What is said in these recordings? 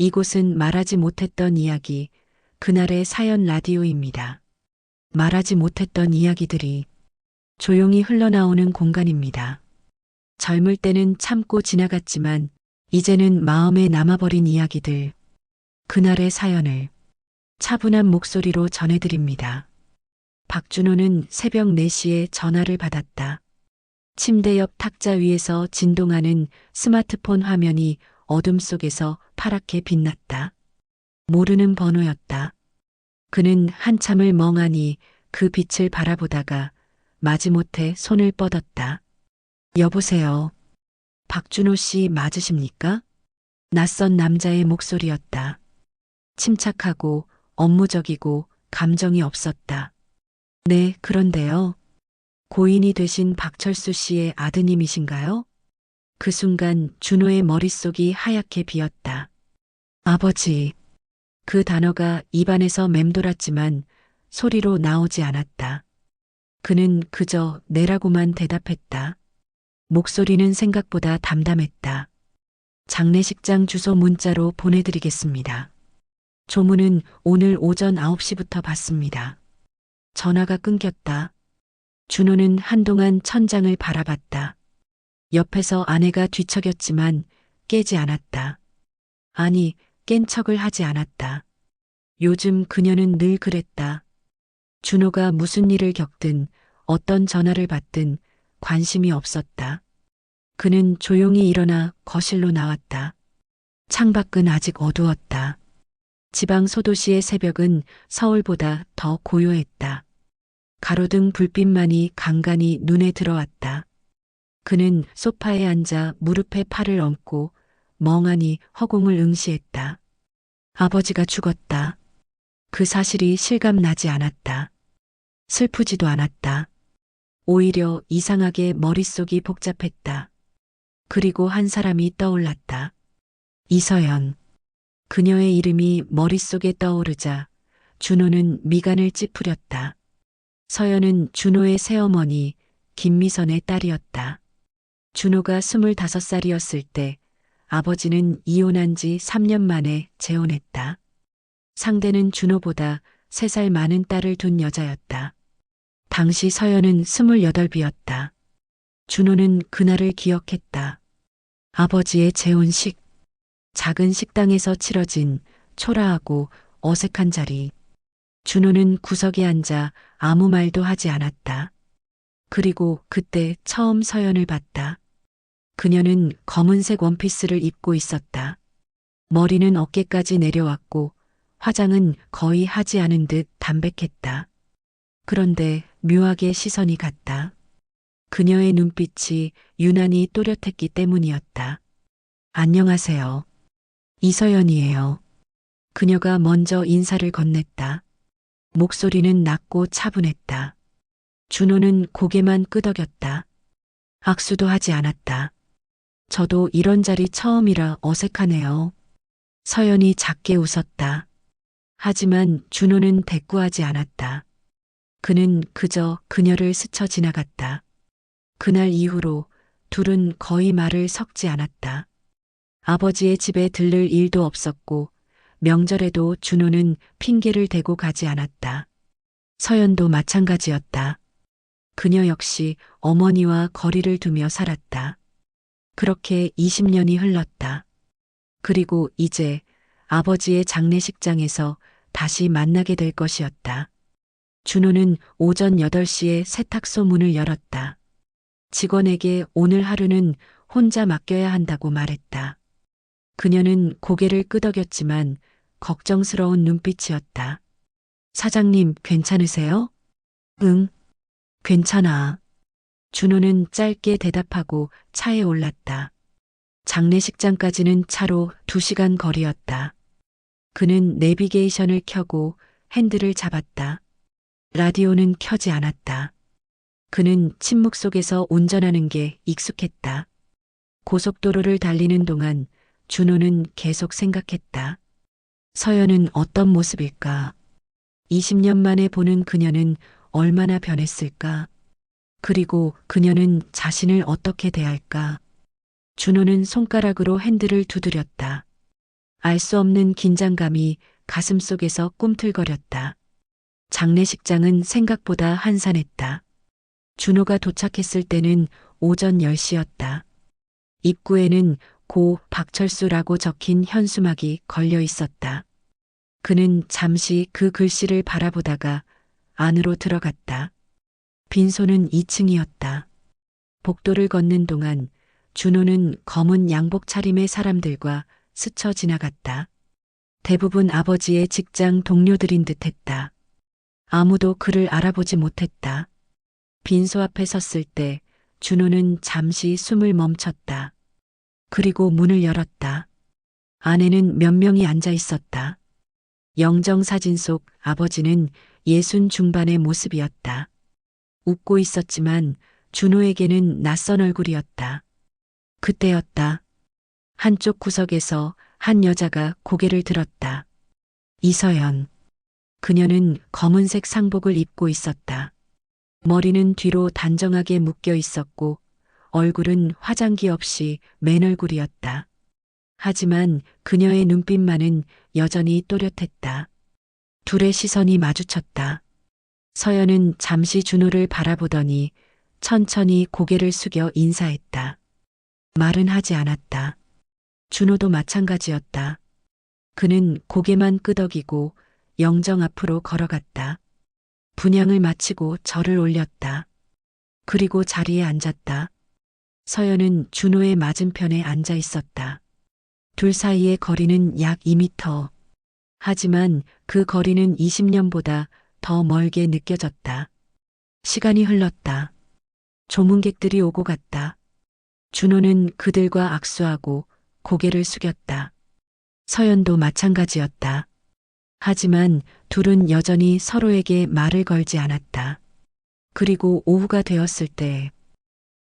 이곳은 말하지 못했던 이야기, 그날의 사연 라디오입니다. 말하지 못했던 이야기들이 조용히 흘러나오는 공간입니다. 젊을 때는 참고 지나갔지만 이제는 마음에 남아버린 이야기들, 그날의 사연을 차분한 목소리로 전해드립니다. 박준호는 새벽 4시에 전화를 받았다. 침대 옆 탁자 위에서 진동하는 스마트폰 화면이 어둠 속에서 파랗게 빛났다. 모르는 번호였다. 그는 한참을 멍하니 그 빛을 바라보다가 마지못해 손을 뻗었다. 여보세요. 박준호 씨 맞으십니까? 낯선 남자의 목소리였다. 침착하고 업무적이고 감정이 없었다. 네, 그런데요. 고인이 되신 박철수 씨의 아드님이신가요? 그 순간 준호의 머릿속이 하얗게 비었다. 아버지. 그 단어가 입안에서 맴돌았지만 소리로 나오지 않았다. 그는 그저 네라고만 대답했다. 목소리는 생각보다 담담했다. 장례식장 주소 문자로 보내드리겠습니다. 조문은 오늘 오전 9시부터 받습니다. 전화가 끊겼다. 준호는 한동안 천장을 바라봤다. 옆에서 아내가 뒤척였지만 깨지 않았다. 아니, 깬 척을 하지 않았다. 요즘 그녀는 늘 그랬다. 준호가 무슨 일을 겪든 어떤 전화를 받든 관심이 없었다. 그는 조용히 일어나 거실로 나왔다. 창밖은 아직 어두웠다. 지방 소도시의 새벽은 서울보다 더 고요했다. 가로등 불빛만이 간간히 눈에 들어왔다. 그는 소파에 앉아 무릎에 팔을 얹고 멍하니 허공을 응시했다. 아버지가 죽었다. 그 사실이 실감나지 않았다. 슬프지도 않았다. 오히려 이상하게 머릿속이 복잡했다. 그리고 한 사람이 떠올랐다. 이서연. 그녀의 이름이 머릿속에 떠오르자 준호는 미간을 찌푸렸다. 서연은 준호의 새어머니 김미선의 딸이었다. 준호가 25살이었을 때 아버지는 이혼한 지 3년 만에 재혼했다. 상대는 준호보다 3살 많은 딸을 둔 여자였다. 당시 서연은 28이었다. 준호는 그날을 기억했다. 아버지의 재혼식. 작은 식당에서 치러진 초라하고 어색한 자리. 준호는 구석에 앉아 아무 말도 하지 않았다. 그리고 그때 처음 서연을 봤다. 그녀는 검은색 원피스를 입고 있었다. 머리는 어깨까지 내려왔고 화장은 거의 하지 않은 듯 담백했다. 그런데 묘하게 시선이 갔다. 그녀의 눈빛이 유난히 또렷했기 때문이었다. 안녕하세요. 이서연이에요. 그녀가 먼저 인사를 건넸다. 목소리는 낮고 차분했다. 준호는 고개만 끄덕였다. 악수도 하지 않았다. 저도 이런 자리 처음이라 어색하네요. 서연이 작게 웃었다. 하지만 준호는 대꾸하지 않았다. 그는 그저 그녀를 스쳐 지나갔다. 그날 이후로 둘은 거의 말을 섞지 않았다. 아버지의 집에 들를 일도 없었고 명절에도 준호는 핑계를 대고 가지 않았다. 서연도 마찬가지였다. 그녀 역시 어머니와 거리를 두며 살았다. 그렇게 20년이 흘렀다. 그리고 이제 아버지의 장례식장에서 다시 만나게 될 것이었다. 준호는 오전 8시에 세탁소 문을 열었다. 직원에게 오늘 하루는 혼자 맡겨야 한다고 말했다. 그녀는 고개를 끄덕였지만 걱정스러운 눈빛이었다. 사장님, 괜찮으세요? 응, 괜찮아. 준호는 짧게 대답하고 차에 올랐다. 장례식장까지는 차로 2시간 거리였다. 그는 내비게이션을 켜고 핸들을 잡았다. 라디오는 켜지 않았다. 그는 침묵 속에서 운전하는 게 익숙했다. 고속도로를 달리는 동안 준호는 계속 생각했다. 서연은 어떤 모습일까? 20년 만에 보는 그녀는 얼마나 변했을까? 그리고 그녀는 자신을 어떻게 대할까? 준호는 손가락으로 핸들을 두드렸다. 알 수 없는 긴장감이 가슴속에서 꿈틀거렸다. 장례식장은 생각보다 한산했다. 준호가 도착했을 때는 오전 10시였다. 입구에는 고 박철수라고 적힌 현수막이 걸려 있었다. 그는 잠시 그 글씨를 바라보다가 안으로 들어갔다. 빈소는 2층이었다. 복도를 걷는 동안 준호는 검은 양복 차림의 사람들과 스쳐 지나갔다. 대부분 아버지의 직장 동료들인 듯했다. 아무도 그를 알아보지 못했다. 빈소 앞에 섰을 때 준호는 잠시 숨을 멈췄다. 그리고 문을 열었다. 안에는 몇 명이 앉아 있었다. 영정사진 속 아버지는 60 중반의 모습이었다. 웃고 있었지만 준호에게는 낯선 얼굴이었다. 그때였다. 한쪽 구석에서 한 여자가 고개를 들었다. 이서연. 그녀는 검은색 상복을 입고 있었다. 머리는 뒤로 단정하게 묶여 있었고 얼굴은 화장기 없이 맨 얼굴이었다. 하지만 그녀의 눈빛만은 여전히 또렷했다. 둘의 시선이 마주쳤다. 서연은 잠시 준호를 바라보더니 천천히 고개를 숙여 인사했다. 말은 하지 않았다. 준호도 마찬가지였다. 그는 고개만 끄덕이고 영정 앞으로 걸어갔다. 분향을 마치고 절을 올렸다. 그리고 자리에 앉았다. 서연은 준호의 맞은편에 앉아 있었다. 둘 사이의 거리는 약 2미터. 하지만 그 거리는 20년보다 더 멀게 느껴졌다. 시간이 흘렀다. 조문객들이 오고 갔다. 준호는 그들과 악수하고 고개를 숙였다. 서연도 마찬가지였다. 하지만 둘은 여전히 서로에게 말을 걸지 않았다. 그리고 오후가 되었을 때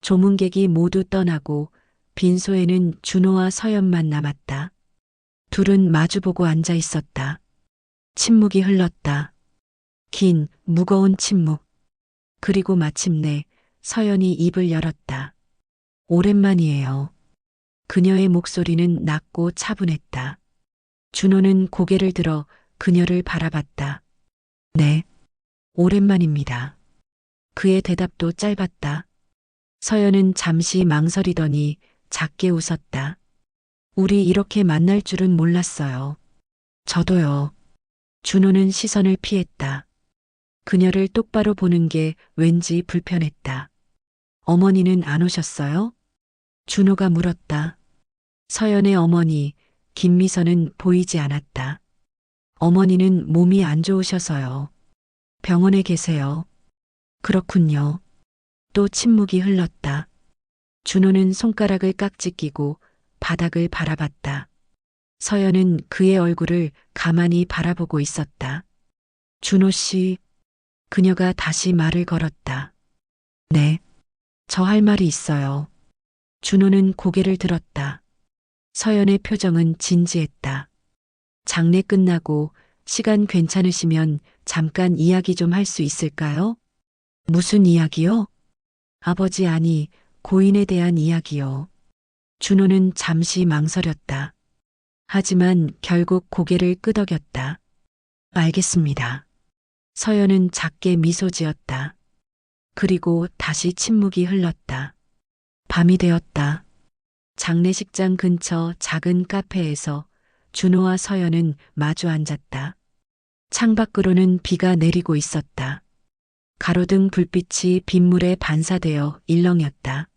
조문객이 모두 떠나고 빈소에는 준호와 서연만 남았다. 둘은 마주보고 앉아 있었다. 침묵이 흘렀다. 긴, 무거운 침묵. 그리고 마침내 서연이 입을 열었다. 오랜만이에요. 그녀의 목소리는 낮고 차분했다. 준호는 고개를 들어 그녀를 바라봤다. 네, 오랜만입니다. 그의 대답도 짧았다. 서연은 잠시 망설이더니 작게 웃었다. 우리 이렇게 만날 줄은 몰랐어요. 저도요. 준호는 시선을 피했다. 그녀를 똑바로 보는 게 왠지 불편했다. 어머니는 안 오셨어요? 준호가 물었다. 서연의 어머니, 김미선은 보이지 않았다. 어머니는 몸이 안 좋으셔서요. 병원에 계세요. 그렇군요. 또 침묵이 흘렀다. 준호는 손가락을 깍지 끼고 바닥을 바라봤다. 서연은 그의 얼굴을 가만히 바라보고 있었다. 준호 씨, 그녀가 다시 말을 걸었다. 네, 저 할 말이 있어요. 준호는 고개를 들었다. 서연의 표정은 진지했다. 장례 끝나고 시간 괜찮으시면 잠깐 이야기 좀 할 수 있을까요? 무슨 이야기요? 아버지 아니, 고인에 대한 이야기요. 준호는 잠시 망설였다. 하지만 결국 고개를 끄덕였다. 알겠습니다. 서연은 작게 미소 지었다. 그리고 다시 침묵이 흘렀다. 밤이 되었다. 장례식장 근처 작은 카페에서 준호와 서연은 마주 앉았다. 창밖으로는 비가 내리고 있었다. 가로등 불빛이 빗물에 반사되어 일렁였다.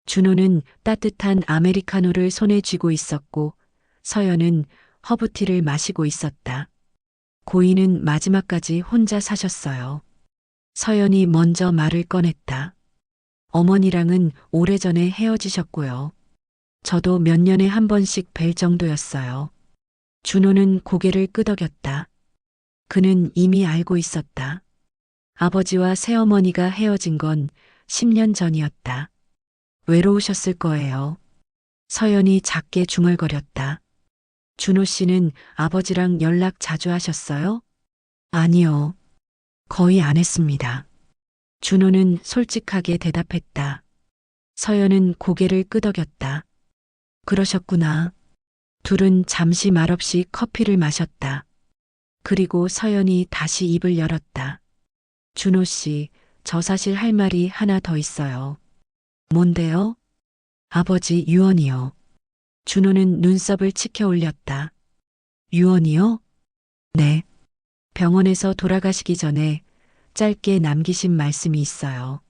준호는 따뜻한 아메리카노를 손에 쥐고 있었고 서연은 허브티를 마시고 있었다. 고인은 마지막까지 혼자 사셨어요. 서연이 먼저 말을 꺼냈다. 어머니랑은 오래전에 헤어지셨고요. 저도 몇 년에 한 번씩 뵐 정도였어요. 준호는 고개를 끄덕였다. 그는 이미 알고 있었다. 아버지와 새어머니가 헤어진 건 10년 전이었다. 외로우셨을 거예요. 서연이 작게 중얼거렸다. 준호 씨는 아버지랑 연락 자주 하셨어요? 아니요. 거의 안 했습니다. 준호는 솔직하게 대답했다. 서연은 고개를 끄덕였다. 그러셨구나. 둘은 잠시 말없이 커피를 마셨다. 그리고 서연이 다시 입을 열었다. 준호 씨, 저 사실 할 말이 하나 더 있어요. 뭔데요? 아버지 유언이요. 준호는 눈썹을 치켜 올렸다. 유언이요? 네. 병원에서 돌아가시기 전에 짧게 남기신 말씀이 있어요.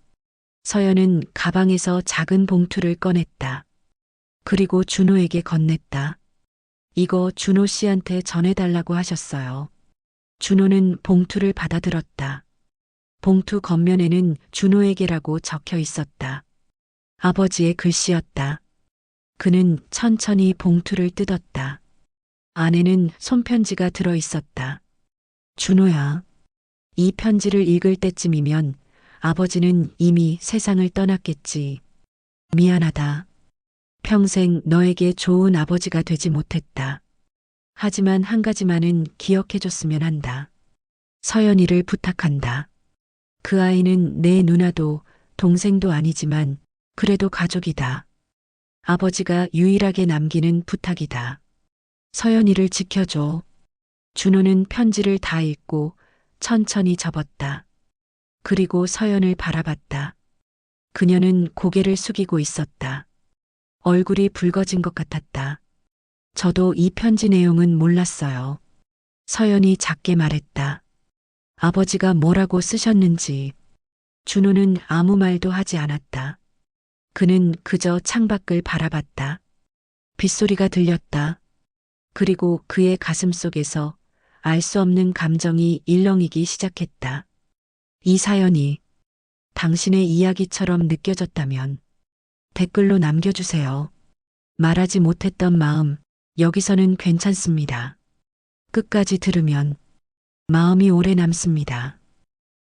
서연은 가방에서 작은 봉투를 꺼냈다. 그리고 준호에게 건넸다. 이거 준호 씨한테 전해달라고 하셨어요. 준호는 봉투를 받아들었다. 봉투 겉면에는 준호에게라고 적혀 있었다. 아버지의 글씨였다. 그는 천천히 봉투를 뜯었다. 안에는 손편지가 들어 있었다. 준호야, 이 편지를 읽을 때쯤이면 아버지는 이미 세상을 떠났겠지. 미안하다. 평생 너에게 좋은 아버지가 되지 못했다. 하지만 한 가지만은 기억해줬으면 한다. 서연이를 부탁한다. 그 아이는 내 누나도 동생도 아니지만 그래도 가족이다. 아버지가 유일하게 남기는 부탁이다. 서연이를 지켜줘. 준호는 편지를 다 읽고 천천히 접었다. 그리고 서연을 바라봤다. 그녀는 고개를 숙이고 있었다. 얼굴이 붉어진 것 같았다. 저도 이 편지 내용은 몰랐어요. 서연이 작게 말했다. 아버지가 뭐라고 쓰셨는지. 준호는 아무 말도 하지 않았다. 그는 그저 창밖을 바라봤다. 빗소리가 들렸다. 그리고 그의 가슴 속에서 알 수 없는 감정이 일렁이기 시작했다. 이 사연이 당신의 이야기처럼 느껴졌다면 댓글로 남겨주세요. 말하지 못했던 마음, 여기서는 괜찮습니다. 끝까지 들으면 마음이 오래 남습니다.